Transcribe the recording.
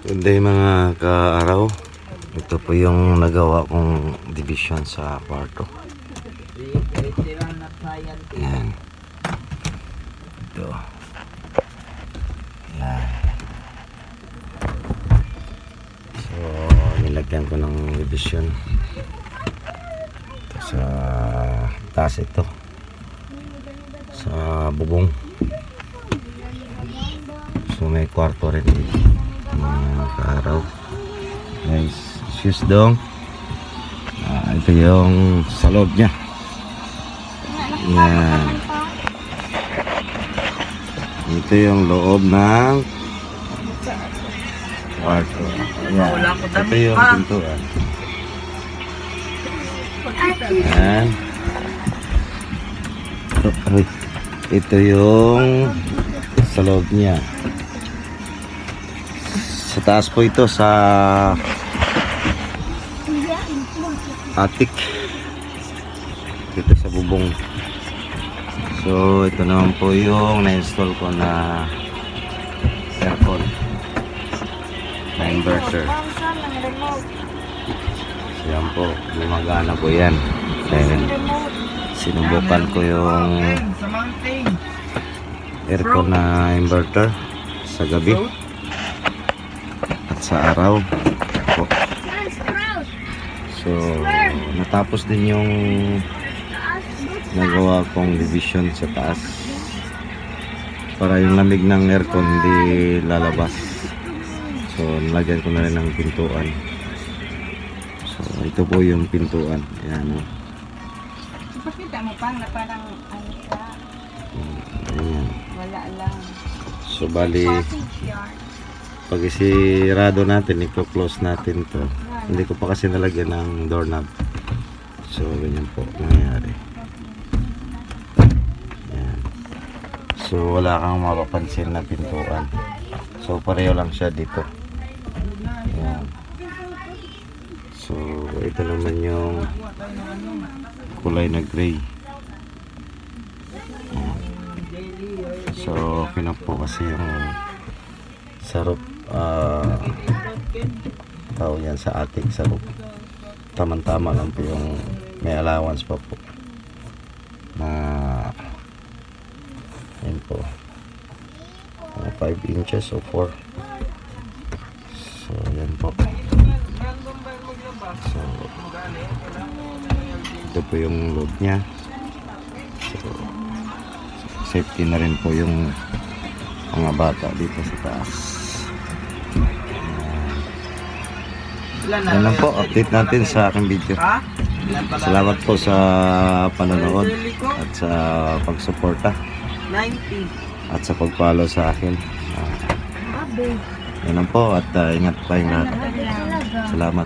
Good day mga ka-araw. Ito po yung nagawa kong division sa kwarto. Ayan. Ito. Ayan. So, nilagyan ko ng division. Ito sa taas ito. Sa bubong. So, may kwarto rin dito. Mga ka-araw. Guys, shoes dong. Ito yung sa loob niya. Yan. Ito yung loob ng kwarto. Yan. Ito yung pintuan. Yan. Ito yung sa loob niya. Sa taas po ito sa attic. Dito sa bubong. So ito naman po yung na-install ko na aircon na inverter. So yan po, gumagana po yan. Dahil sinubukan ko yung aircon na inverter sa gabi at sa araw po. So natapos din yung nagawa kong division sa taas para yung lamig ng aircon hindi lalabas. So nalagyan ko na rin ng pintuan. So ito po yung pintuan. Ayan o. Pakita mo pang na parang ano siya. Ayan. Wala lang. So bali pag isirado natin, i-close natin to. Hindi ko pa kasi nalagyan ng doorknob. So ganyan po nangyayari. Ayan. So wala kang mapapansin na pintuan. So pareho lang siya dito. Ayan. So ito naman yung kulay na gray. Ayan. So okay na po kasi yung sarap tao yan sa ating sarap. Tamang-tama lang po yung may allowance pa po na yun po 5 inches o 4. So yan po. So ito po yung load nya. So safety na rin po yung mga bata dito sa taas. Yan lang po, update natin sa aking video. Salamat po sa panonood at sa pagsuporta at sa pag-follow sa akin. Yan lang po at ingat tayong lahat. Salamat.